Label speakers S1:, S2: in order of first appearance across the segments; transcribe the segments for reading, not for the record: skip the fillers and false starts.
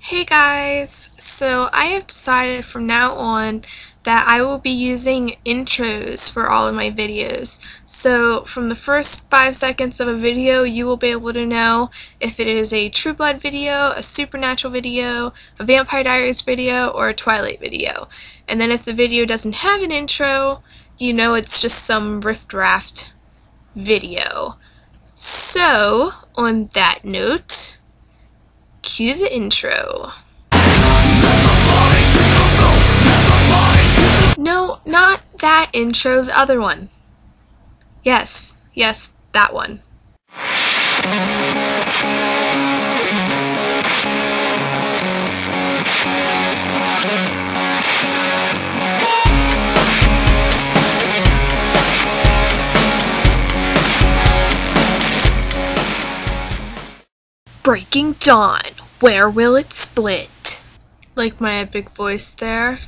S1: Hey guys, so I have decided from now on that I will be using intros for all of my videos. So from the first 5 seconds of a video, you will be able to know if it is a True Blood video, a Supernatural video, a Vampire Diaries video, or a Twilight video. And then if the video doesn't have an intro, you know it's just some riff-raff video. So, on that note, cue the intro. No, not that intro, the other one. Yes, that one. Breaking Dawn. Where will it split? Like my big voice there.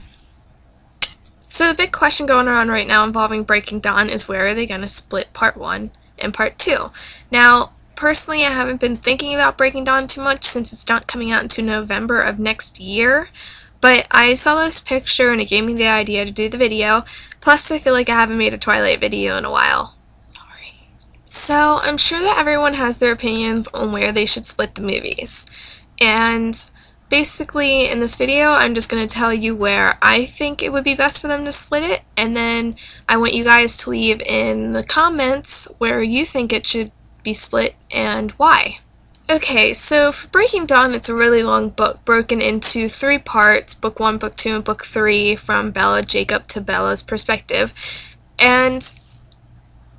S1: So the big question going around right now involving Breaking Dawn is where are they going to split part 1 and part 2? Now, personally, I haven't been thinking about Breaking Dawn too much since it's not coming out until November of next year. But I saw this picture and it gave me the idea to do the video. Plus, I feel like I haven't made a Twilight video in a while. So, I'm sure that everyone has their opinions on where they should split the movies. And basically, in this video, I'm just going to tell you where I think it would be best for them to split it, and then I want you guys to leave in the comments where you think it should be split and why. Okay, so for Breaking Dawn, it's a really long book, broken into 3 parts, Book 1, Book 2, and Book 3, from Bella, Jacob to Bella's perspective. And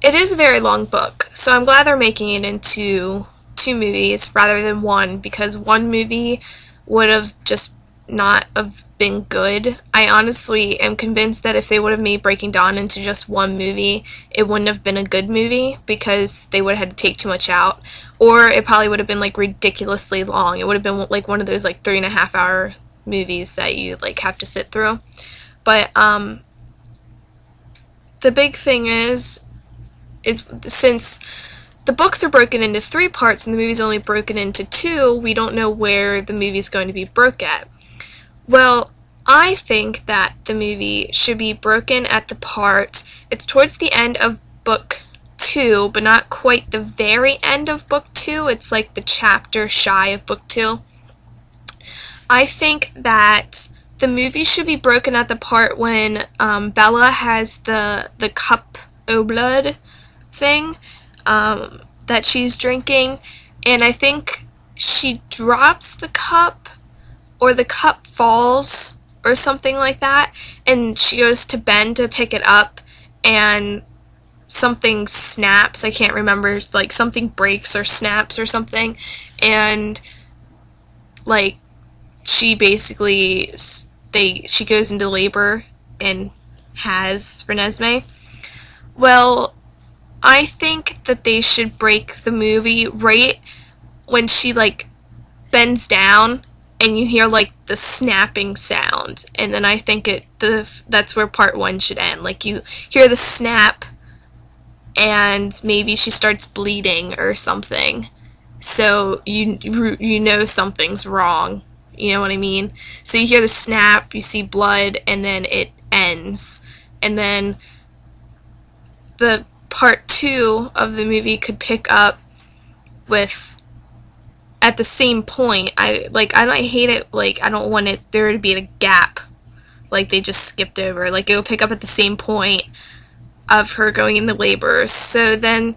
S1: it is a very long book, so I'm glad they're making it into 2 movies rather than 1, because 1 movie would have just not have been good. I honestly am convinced that if they would have made Breaking Dawn into just 1 movie, it wouldn't have been a good movie because they would have had to take too much out, or it probably would have been like ridiculously long. It would have been like one of those like 3.5 hour movies that you like have to sit through. But the big thing is since the books are broken into 3 parts and the movie's only broken into 2, we don't know where the movie's going to be broke at. Well, I think that the movie should be broken at the part, it's towards the end of Book 2, but not quite the very end of Book 2, it's like the chapter shy of Book 2. I think that the movie should be broken at the part when Bella has the cup o' blood thing that she's drinking, and I think she drops the cup or the cup falls or something like that, and she goes to bend to pick it up and something snaps. I can't remember, like something breaks or snaps or something, and like she basically she goes into labor and has Renesmee. Well, I think that they should break the movie right when she like bends down and you hear like the snapping sound, and then I think that's where part 1 should end. Like you hear the snap and maybe she starts bleeding or something, so you know something's wrong. You know what I mean? So you hear the snap, you see blood, and then it ends, and then the part 2 of the movie could pick up with at the same point. I might hate it, like I don't want there to be a gap like they just skipped over. Like it will pick up at the same point of her going into labor. So then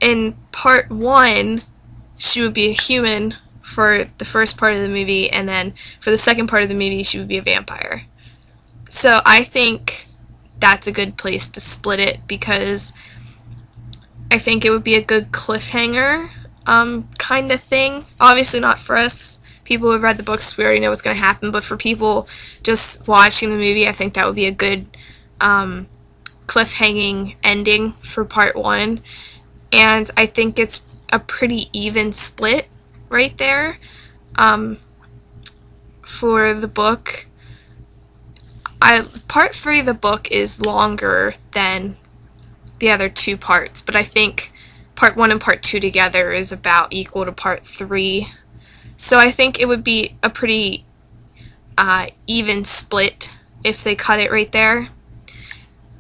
S1: in part 1 she would be a human for the first part of the movie, and then for the second part of the movie she would be a vampire. So I think that's a good place to split it, because I think it would be a good cliffhanger kind of thing. Obviously not for us people who have read the books, we already know what's going to happen, but for people just watching the movie, I think that would be a good cliffhanging ending for part 1. And I think it's a pretty even split right there for the book. Part 3 of the book is longer than the other 2 parts, but I think part 1 and part 2 together is about equal to part 3. So I think it would be a pretty even split if they cut it right there.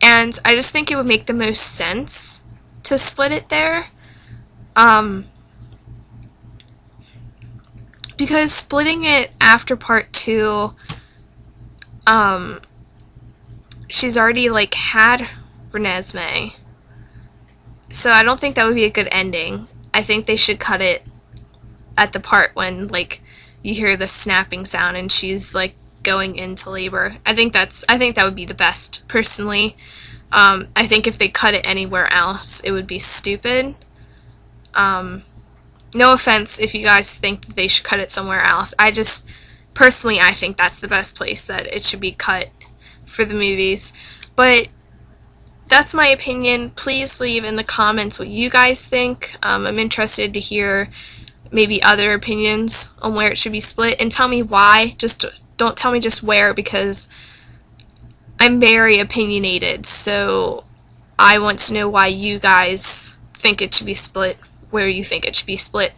S1: And I just think it would make the most sense to split it there. Because splitting it after part 2, she's already like had Renesmee. So I don't think that would be a good ending. I think they should cut it at the part when like you hear the snapping sound and she's like going into labor. I think that would be the best, personally. I think if they cut it anywhere else, it would be stupid. No offense if you guys think that they should cut it somewhere else. Personally, I think that's the best place that it should be cut for the movies. But that's my opinion. Please leave in the comments what you guys think. I'm interested to hear maybe other opinions on where it should be split, and tell me why. Just don't tell me just where, because I'm very opinionated, so I want to know why you guys think it should be split, where you think it should be split.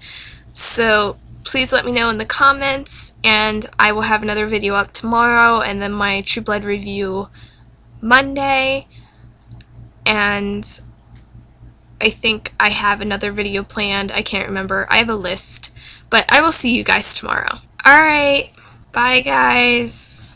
S1: So please let me know in the comments, and I will have another video up tomorrow, and then my True Blood review Monday, and I think I have another video planned. I can't remember. I have a list. But I will see you guys tomorrow. Alright. Bye, guys.